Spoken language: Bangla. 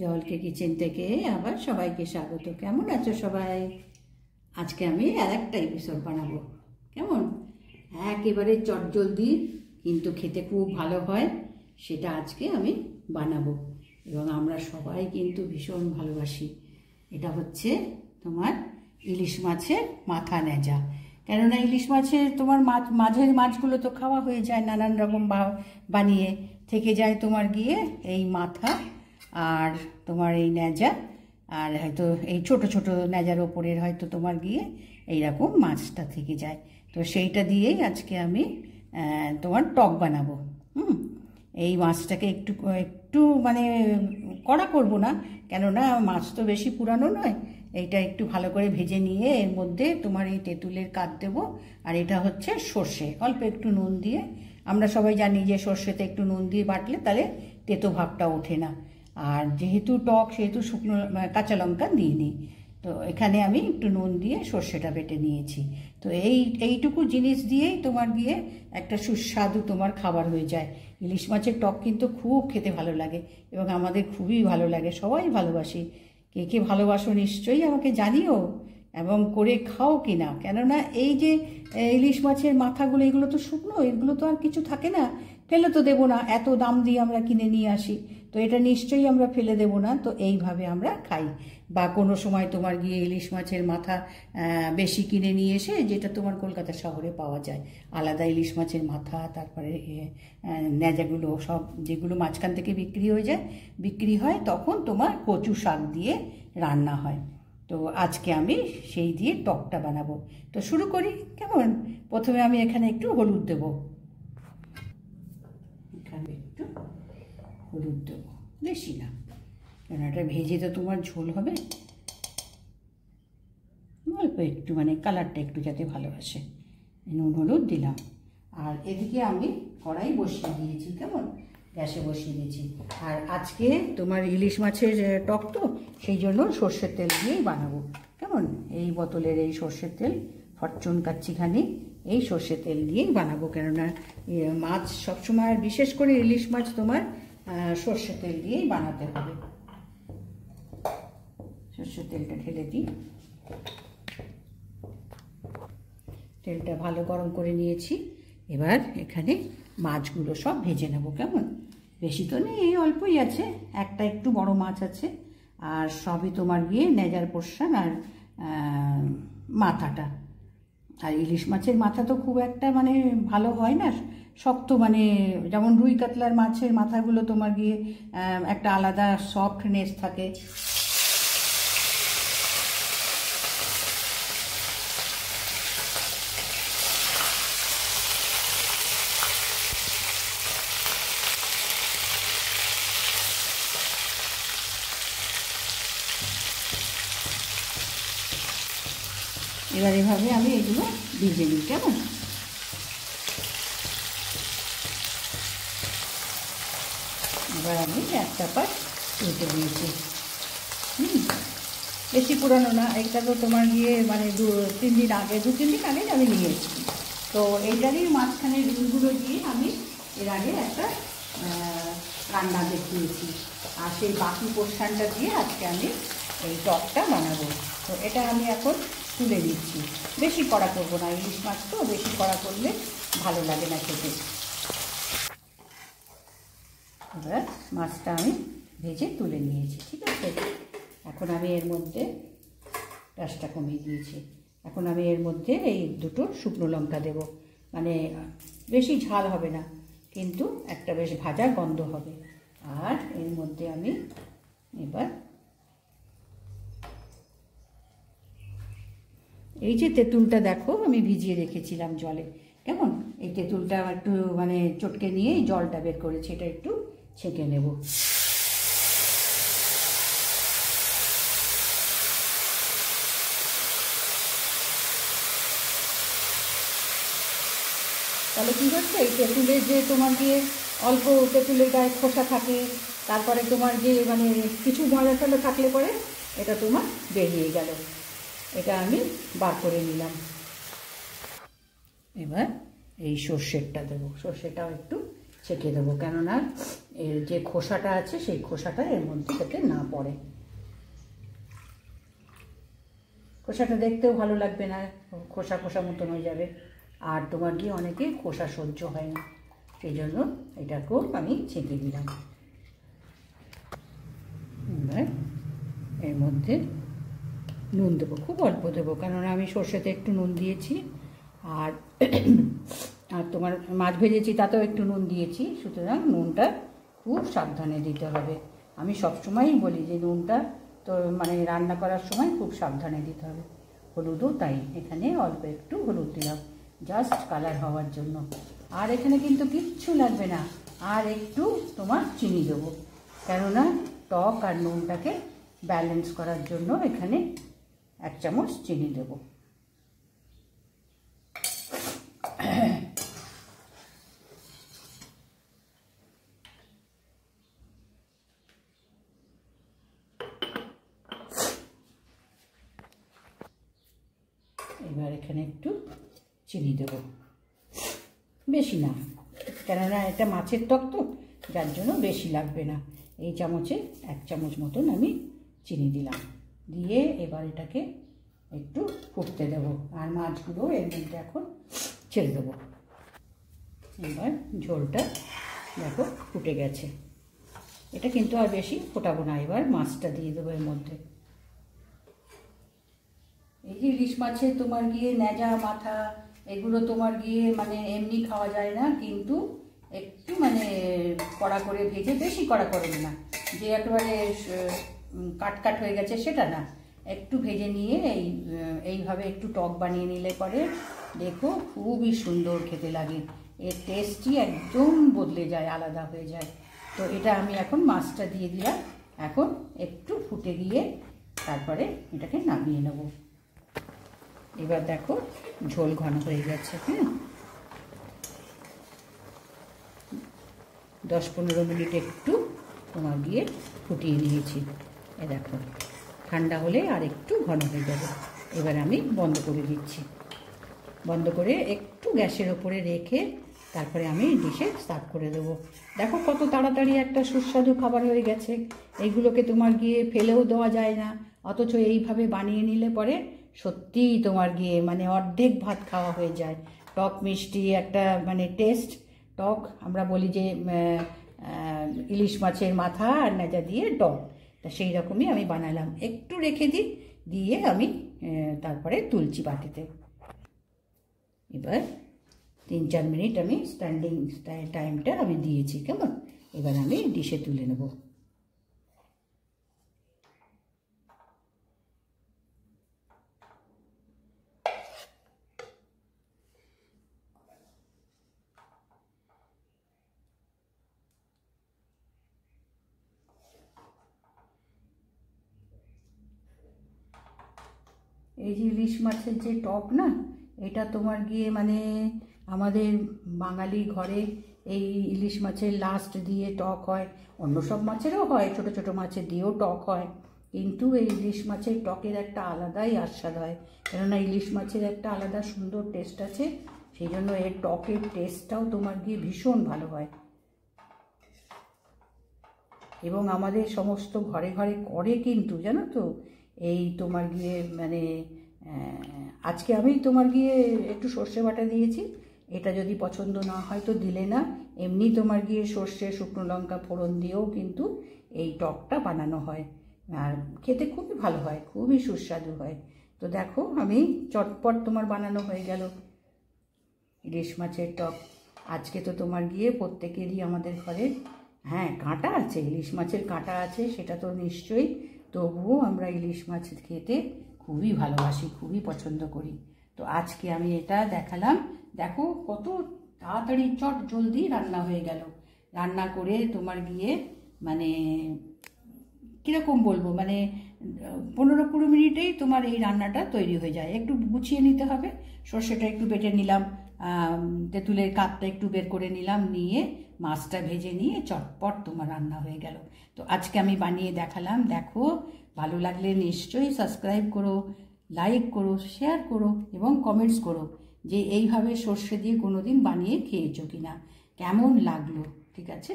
জলকে কিচেন থেকে আবার সবাইকে স্বাগত। কেমন আছো সবাই? আজকে আমি আরেকটা এপিসোড বানাবো। কেমন একেবারে চটজলদি কিন্তু খেতে খুব ভালো হয়, সেটা আজকে আমি বানাবো এবং আমরা সবাই কিন্তু ভীষণ ভালোবাসি। এটা হচ্ছে তোমার ইলিশ মাছের মাথা নেজা। কেননা ইলিশ মাছের তোমার মাঝের মাছগুলো তো খাওয়া হয়ে যায় নানান রকম বানিয়ে, থেকে যায় তোমার গিয়ে এই মাথা আর তোমার এই নেজা, আর হয়তো এই ছোট ছোট নেজার ওপরের হয়তো তোমার গিয়ে এইরকম মাছটা থেকে যায়। তো সেইটা দিয়েই আজকে আমি তোমার টক বানাবো। এই মাছটাকে একটু একটু মানে কড়া করব না, কেননা মাছ তো বেশি পুরানো নয়। এইটা একটু ভালো করে ভেজে নিয়ে এর মধ্যে তোমার এই তেঁতুলের কাঠ দেবো, আর এটা হচ্ছে সর্ষে, অল্প একটু নুন দিয়ে। আমরা সবাই জানি যে সর্ষেতে একটু নুন দিয়ে বাটলে তাহলে তেতো ভাবটা ওঠে না। আর যেহেতু টক সেহেতু শুকনো কাঁচা লঙ্কা দিইনি, তো এখানে আমি একটু নুন দিয়ে সর্ষেটা বেটে নিয়েছি। তো এইটুকু জিনিস দিয়েই তোমার গিয়ে একটা সুস্বাদু তোমার খাবার হয়ে যায়। ইলিশ মাছের টক কিন্তু খুব খেতে ভালো লাগে এবং আমাদের খুবই ভালো লাগে, সবাই ভালোবাসি। কে কে ভালোবাসো নিশ্চয়ই আমাকে জানিও এবং করে খাও কি না। কেননা এই যে ইলিশ মাছের মাথাগুলো, এগুলো তো শুকনো, এগুলো তো আর কিছু থাকে না, ফেলে তো দেবো না, এত দাম দিয়ে আমরা কিনে নিয়ে আসি, তো এটা নিশ্চয়ই আমরা ফেলে দেবো না। তো এইভাবে আমরা খাই। বা কোনো সময় তোমার গিয়ে ইলিশ মাছের মাথা বেশি কিনে নিয়ে এসে, যেটা তোমার কলকাতা শহরে পাওয়া যায় আলাদা ইলিশ মাছের মাথা, তারপরে নেজাগুলো সব যেগুলো মাঝখান থেকে বিক্রি হয় তখন তোমার কচু শাক দিয়ে রান্না হয়। তো আজকে আমি সেই দিয়ে টকটা বানাবো। তো শুরু করি কেমন? প্রথমে আমি এখানে একটু হলুদ দেবো, এখানে একটু হলুদ দেবো, বেশি না, কারণ এটা ভেজে তো তোমার ঝোল হবে, অল্প একটু মানে কালারটা একটু যাতে ভালো আসে। নুন হলুদ দিলাম। আর এদিকে আমি কড়াই বসিয়ে দিয়েছি, কেমন গ্যাসে বসিয়ে দিয়েছি। আর আজকে তোমার ইলিশ মাছের টক তো সেই জন্য সর্ষের তেল দিয়েই বানাবো। কেমন এই বোতলের এই সর্ষের তেল, ফরচুন কাচ্চিখানি, এই সর্ষের তেল দিয়েই বানাবো। কেননা মাছ সবসময়, আর বিশেষ করে ইলিশ মাছ তোমার সর্ষের তেল দিয়েই বানাতে হবে। সর্ষের তেলটা ঢেলে দিই। তেলটা ভালো গরম করে নিয়েছি। এবার এখানে মাছগুলো সব ভেজে নেব। কেমন বেশি তো নেই, এই অল্পই আছে, একটা একটু বড় মাছ আছে, আর সবই তোমার গিয়ে নেজার পোর্শন আর মাথাটা। আর ইলিশ মাছের মাথা তো খুব একটা মানে ভালো হয় না, শক্ত, মানে যেমন রুই কাতলার মাছের মাথাগুলো তোমার গিয়ে একটা আলাদা সফটনেস থাকে। এবার এভাবে আমি এগুলো ভিজে নিই। কেমন এবার আমি একটা পাট উল্টে দিয়েছি। বেশি পুরানো না, এটা তো তোমার গিয়ে মানে দু তিন দিন আগে আমি নিয়ে এসেছি। তো এইটারই মাঝখানে ডিমগুলো দিয়ে আমি এর আগে একটা রান্না দেখিয়েছি, আর সেই বাকি পোর্শনটা দিয়ে আজকে আমি এই টকটা বানাবো। তো এটা আমি এখন তুলে দিচ্ছি। বেশি কড়া করবো না, ইলিশ মাছ তো বেশি কড়া করলে ভালো লাগে না খেতে। এবার মাছটা আমি ভেজে তুলে নিয়েছি, ঠিক আছে। এখন আমি এর মধ্যে, গ্যাসটা কমিয়ে দিয়েছি, এখন আমি এর মধ্যে এই দুটো শুকনো লঙ্কা দেব। মানে বেশি ঝাল হবে না, কিন্তু একটা বেশ ভাজা গন্ধ হবে। আর এর মধ্যে আমি এবার এই যে তেঁতুলটা দেখো আমি ভিজিয়ে রেখেছিলাম জলে, কেমন এই তেঁতুলটা একটু মানে চটকে নিয়ে জলটা বের করেছি, এটা একটু ছেঁকে নেব। তাহলে কী হচ্ছে, এই তেঁতুলের যে তোমার গিয়ে অল্প তেঁতুলের গায়ে খোসা থাকে, তারপরে তোমার যে মানে কিছু ময়লা থাকলে পরে এটা তোমার বেরিয়ে গেল। এটা আমি বার করে নিলাম। এবার এই সর্ষেরটা দেবো, সর্ষেটাও একটু ছেঁকে দেবো, কেননা এর যে খোসাটা আছে সেই খোসাটা এর মধ্যে থেকে না পড়ে। খোসাটা দেখতেও ভালো লাগবে না, খোসা খোসা মতন হয়ে যাবে, আর তোমার গিয়ে অনেকে খোসা সহ্য হয় না, সেই জন্য এটাকেও আমি ছেঁকে দিলাম। এবার এর মধ্যে নুন দেবো, খুব অল্প দেবো, কেননা আমি সর্ষেতে একটু নুন দিয়েছি, আর আর তোমার মাছ ভেজেছি তাতেও একটু নুন দিয়েছি, সুতরাং নুনটা খুব সাবধানে দিতে হবে। আমি সবসময়ই বলি যে নুনটা তো মানে রান্না করার সময় খুব সাবধানে দিতে হবে। হলুদও তাই, এখানে অল্প একটু হলুদ দিলাম জাস্ট কালার হওয়ার জন্য, আর এখানে কিন্তু কিচ্ছু লাগবে না। আর একটু তোমার চিনি দেবো, কেননা টক আর নুনটাকে ব্যালেন্স করার জন্য এখানে 1 চামচ চিনি দেবো। এবার এখানে একটু চিনি দেবো, বেশি না, কেননা এটা মাছের টক তো, যার জন্য বেশি লাগবে না। এই চামচে 1 চামচ মতন আমি চিনি দিলাম, দিয়ে এবার এটাকে একটু ফুটতে দেবো, আর মাছগুলো এর মধ্যে এখন ছেড়ে দেবো। এবার ঝোলটা দেখো ফুটে গেছে, এটা কিন্তু আর বেশি ফোটাবো না, এবার মাছটা দিয়ে দেবো এর মধ্যে। এই যে ইলিশ মাছে তোমার গিয়ে ন্যাজা মাথা এগুলো তোমার গিয়ে মানে এমনি খাওয়া যায় না, কিন্তু একটু মানে কড়া করে ভেজে, বেশি কড়া করবে না যে একেবারে কাট কাট হয়ে গেছে সেটা না, একটু ভেজে নিয়ে এইভাবে একটু টক বানিয়ে নিলে পরে দেখো খুবই সুন্দর খেতে লাগে, এর টেস্টই একদম বদলে যায়, আলাদা হয়ে যায়। তো এটা আমি এখন মাছটা দিয়ে দিলাম, এখন একটু ফুটে গিয়ে তারপরে এটাকে নামিয়ে নেব। এবার দেখো ঝোল ঘন হয়ে গেছে। হ্যাঁ, 10-15 মিনিট একটু তোমার গিয়ে ফুটিয়ে নিয়েছি, এ দেখো ঠান্ডা হলে আর একটু ঘন হয়ে যাবে। এবার আমি বন্ধ করে দিচ্ছি, বন্ধ করে একটু গ্যাসের ওপরে রেখে তারপরে আমি ডিশে সার্ভ করে দেবো। দেখো কত তাড়াতাড়ি একটা সুস্বাদু খাবার হয়ে গেছে, এইগুলোকে তোমার গিয়ে ফেলেও দেওয়া যায় না, অথচ এইভাবে বানিয়ে নিলে পরে সত্যিই তোমার গিয়ে মানে অর্ধেক ভাত খাওয়া হয়ে যায়। টক মিষ্টি একটা মানে টেস্ট, টক আমরা বলি যে ইলিশ মাছের মাথা আর ন্যাজা দিয়ে টক, তা সেই রকমই আমি বানালাম, একটু রেখে দিই, দিয়ে আমি তারপরে তুলছি বাটিতে। এবার 3-4 মিনিট আমি স্ট্যান্ডিং টাইমটা আমি দিয়েছি, কেমন? এবার আমি ডিশে তুলে নেব। এই যে ইলিশ মাছের যে টক না, এটা তোমার গিয়ে মানে আমাদের বাঙালি ঘরে এই ইলিশ মাছের লাস্ট দিয়ে টক হয়, অন্য সব মাছেরও হয়, ছোট ছোট মাছের দিয়েও টক হয়, কিন্তু এই ইলিশ মাছের টকের একটা আলাদাই আস্বাদ হয়, কেননা ইলিশ মাছের একটা আলাদা সুন্দর টেস্ট আছে, সেই জন্য এর টকের টেস্টটাও তোমার গিয়ে ভীষণ ভালো হয়, এবং আমাদের সমস্ত ঘরে ঘরে করে কিন্তু, জানো তো। এই তোমার গিয়ে মানে আজকে আমি তোমার গিয়ে একটু সর্ষে বাটা দিয়েছি, এটা যদি পছন্দ না হয় তো দিলে না, এমনি তোমার গিয়ে সর্ষে শুকনো লঙ্কা ফোড়ন দিয়েও কিন্তু এই টকটা বানানো হয়, আর খেতে খুবই ভালো হয়, খুবই সুস্বাদু হয়। তো দেখো আমি চটপট তোমার বানানো হয়ে গেল ইলিশ মাছের টক। আজকে তো তোমার গিয়ে প্রত্যেকেরই আমাদের ঘরে, হ্যাঁ কাঁটা আছে, ইলিশ মাছের কাঁটা আছে সেটা তো নিশ্চয়ই, তবুও আমরা ইলিশ মাছ খেতে খুবই ভালোবাসি, খুবই পছন্দ করি। তো আজকে আমি এটা দেখালাম, দেখো কত তাড়াতাড়ি চট জলদি রান্না হয়ে গেল, রান্না করে তোমার গিয়ে মানে কীরকম বলবো, মানে 15-20 মিনিটেই তোমার এই রান্নাটা তৈরি হয়ে যায়। একটু গুছিয়ে নিতে হবে, সর্ষেটা একটু বেটে নিলাম, তেঁতুলের কাঠটা একটু বের করে নিলাম, নিয়ে মাছটা ভেজে নিয়ে চটপট তোমার রান্না হয়ে গেল। তো আজকে আমি বানিয়ে দেখালাম, দেখো ভালো লাগলে নিশ্চয়ই সাবস্ক্রাইব করো, লাইক করো, শেয়ার করো এবং কমেন্টস করো যে এইভাবে সর্ষে দিয়ে কোনোদিন বানিয়ে খেয়েছো কিনা। কেমন লাগলো, ঠিক আছে?